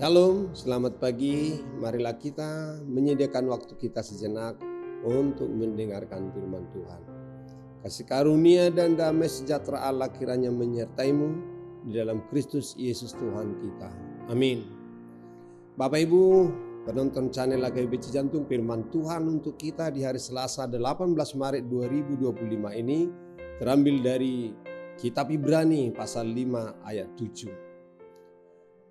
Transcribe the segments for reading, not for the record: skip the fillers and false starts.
Shalom, selamat pagi. Marilah kita menyediakan waktu kita sejenak untuk mendengarkan firman Tuhan. Kasih karunia dan damai sejahtera Allah kiranya menyertaimu di dalam Kristus Yesus Tuhan kita. Amin. Bapak Ibu, penonton channel HKBP Cijantung, firman Tuhan untuk kita di hari Selasa 18 Maret 2025 ini terambil dari Kitab Ibrani pasal 5 ayat 7.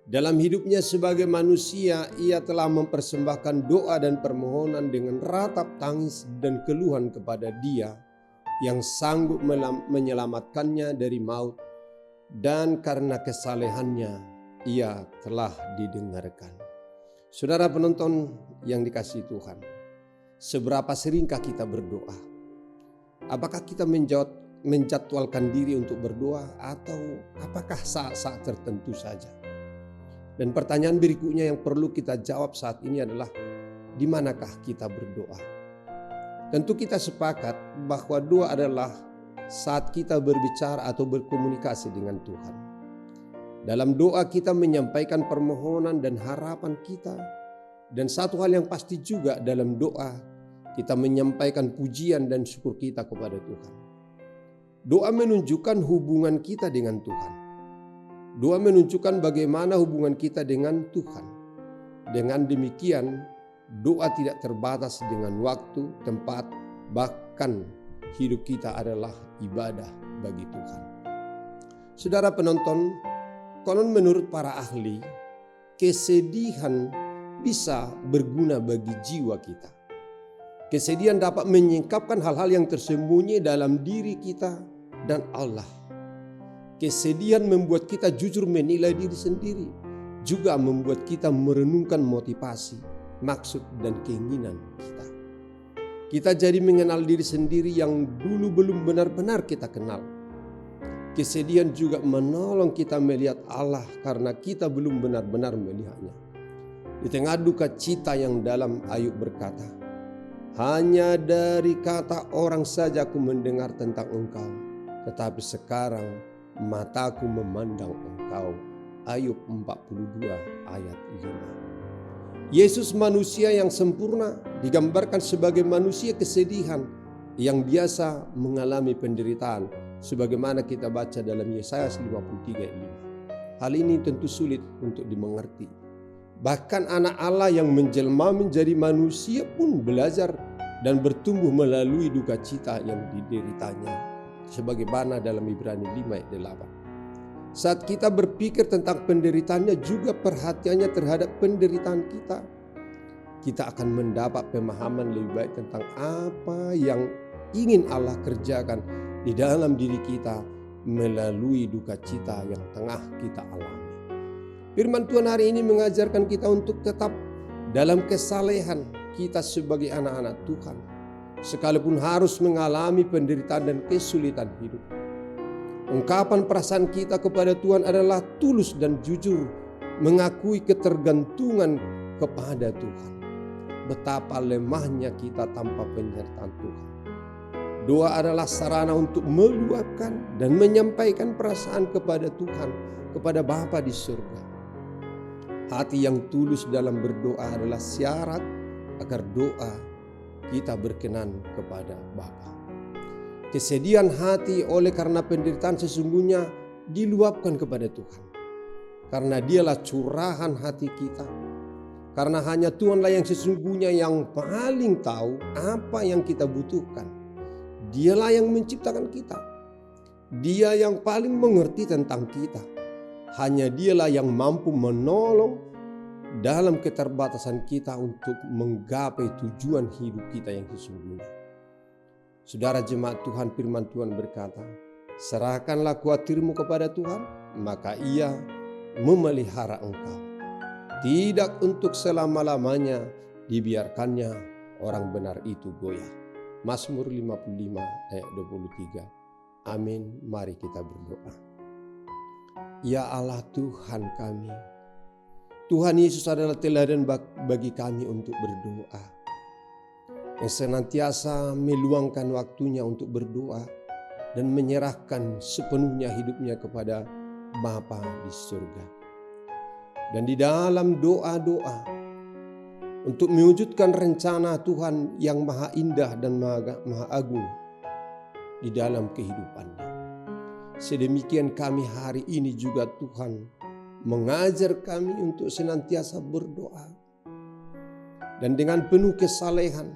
Dalam hidupnya sebagai manusia, ia telah mempersembahkan doa dan permohonan dengan ratap tangis dan keluhan kepada Dia yang sanggup menyelamatkannya dari maut, dan karena kesalehannya ia telah didengarkan. Saudara penonton yang dikasihi Tuhan, seberapa seringkah kita berdoa? Apakah kita menjadwalkan diri untuk berdoa, atau apakah saat-saat tertentu saja? Dan pertanyaan berikutnya yang perlu kita jawab saat ini adalah, di manakah kita berdoa? Tentu kita sepakat bahwa doa adalah saat kita berbicara atau berkomunikasi dengan Tuhan. Dalam doa kita menyampaikan permohonan dan harapan kita. Dan satu hal yang pasti juga, dalam doa kita menyampaikan pujian dan syukur kita kepada Tuhan. Doa menunjukkan hubungan kita dengan Tuhan. Doa menunjukkan bagaimana hubungan kita dengan Tuhan. Dengan demikian, doa tidak terbatas dengan waktu, tempat, bahkan hidup kita adalah ibadah bagi Tuhan. Saudara penonton, konon menurut para ahli, kesedihan bisa berguna bagi jiwa kita. Kesedihan dapat menyingkapkan hal-hal yang tersembunyi dalam diri kita dan Allah. Kesedihan membuat kita jujur menilai diri sendiri, juga membuat kita merenungkan motivasi, maksud, dan keinginan kita. Kita jadi mengenal diri sendiri yang dulu belum benar-benar kita kenal. Kesedihan juga menolong kita melihat Allah karena kita belum benar-benar melihatnya. Di tengah duka cita yang dalam, Ayub berkata, "Hanya dari kata orang saja aku mendengar tentang Engkau, tetapi sekarang mataku memandang Engkau." Ayub 42 ayat 5. Yesus manusia yang sempurna digambarkan sebagai manusia kesedihan yang biasa mengalami penderitaan, sebagaimana kita baca dalam Yesaya 53 ayat 5. Hal ini tentu sulit untuk dimengerti. Bahkan anak Allah yang menjelma menjadi manusia pun belajar dan bertumbuh melalui duka cita yang dideritanya, sebagaimana dalam Ibrani 5 ayat 8. Saat kita berpikir tentang penderitaannya, juga perhatiannya terhadap penderitaan kita, kita akan mendapat pemahaman lebih baik tentang apa yang ingin Allah kerjakan di dalam diri kita melalui duka cita yang tengah kita alami. Firman Tuhan hari ini mengajarkan kita untuk tetap dalam kesalehan kita sebagai anak-anak Tuhan, sekalipun harus mengalami penderitaan dan kesulitan hidup. Ungkapan perasaan kita kepada Tuhan adalah tulus dan jujur, mengakui ketergantungan kepada Tuhan. Betapa lemahnya kita tanpa penyertaan Tuhan. Doa adalah sarana untuk meluapkan dan menyampaikan perasaan kepada Tuhan, kepada Bapa di surga. Hati yang tulus dalam berdoa adalah syarat agar doa kita berkenan kepada Bapa. Kesedihan hati oleh karena penderitaan sesungguhnya diluapkan kepada Tuhan, karena Dialah curahan hati kita. Karena hanya Tuhanlah yang sesungguhnya yang paling tahu apa yang kita butuhkan. Dialah yang menciptakan kita. Dia yang paling mengerti tentang kita. Hanya Dialah yang mampu menolong dalam keterbatasan kita untuk menggapai tujuan hidup kita yang sesungguhnya. Saudara jemaat Tuhan, firman Tuhan berkata, "Serahkanlah khawatirmu kepada Tuhan, maka Ia memelihara engkau. Tidak untuk selama-lamanya dibiarkannya orang benar itu goyah." Mazmur 55 ayat 23. Amin. Mari kita berdoa. Ya Allah Tuhan kami, Tuhan Yesus adalah teladan bagi kami untuk berdoa, yang senantiasa meluangkan waktunya untuk berdoa dan menyerahkan sepenuhnya hidupnya kepada Bapa di surga. Dan di dalam doa-doa untuk mewujudkan rencana Tuhan yang maha indah dan maha agung di dalam kehidupannya. Sedemikian kami hari ini juga Tuhan mengajar kami untuk senantiasa berdoa. Dan dengan penuh kesalehan,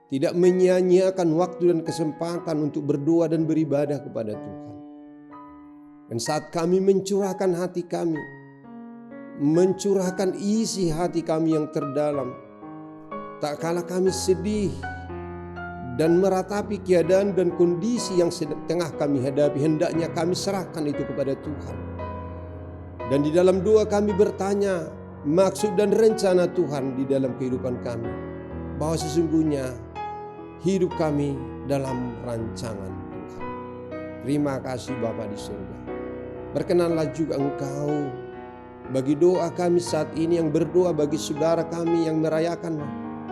tidak menyia-nyiakan waktu dan kesempatan untuk berdoa dan beribadah kepada Tuhan. Dan saat kami mencurahkan hati kami, mencurahkan isi hati kami yang terdalam, tak kalah kami sedih dan meratapi keadaan dan kondisi yang tengah kami hadapi, hendaknya kami serahkan itu kepada Tuhan. Dan di dalam doa kami bertanya maksud dan rencana Tuhan di dalam kehidupan kami, bahwa sesungguhnya hidup kami dalam rancangan Tuhan. Terima kasih Bapa di surga. Berkenanlah juga Engkau bagi doa kami saat ini, yang berdoa bagi saudara kami yang merayakan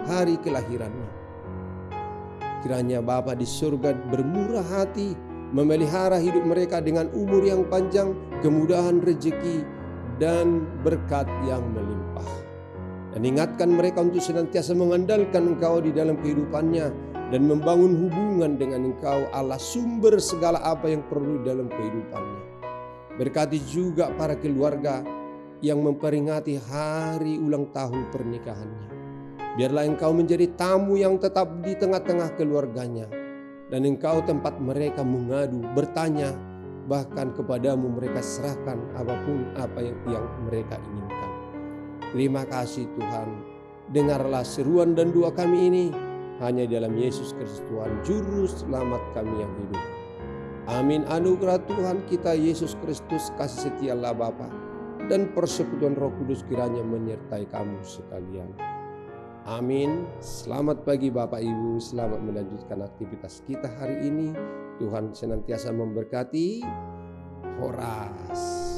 hari kelahirannya. Kiranya Bapa di surga bermurah hati memelihara hidup mereka dengan umur yang panjang, kemudahan rezeki, dan berkat yang melimpah. Dan ingatkan mereka untuk senantiasa mengandalkan Engkau di dalam kehidupannya dan membangun hubungan dengan Engkau, Allah sumber segala apa yang perlu dalam kehidupannya. Berkati juga para keluarga yang memperingati hari ulang tahun pernikahannya. Biarlah Engkau menjadi tamu yang tetap di tengah-tengah keluarganya, dan Engkau tempat mereka mengadu, bertanya, bahkan kepadamu mereka serahkan apapun apa yang mereka inginkan. Terima kasih Tuhan. Dengarlah seruan dan doa kami ini hanya dalam Yesus Kristus Tuhan Juru Selamat kami yang hidup. Amin. Anugerah Tuhan kita Yesus Kristus, kasih setia Allah Bapa, dan persekutuan Roh Kudus kiranya menyertai kamu sekalian. Amin. Selamat pagi Bapak Ibu, selamat melanjutkan aktivitas kita hari ini. Tuhan senantiasa memberkati. Horas.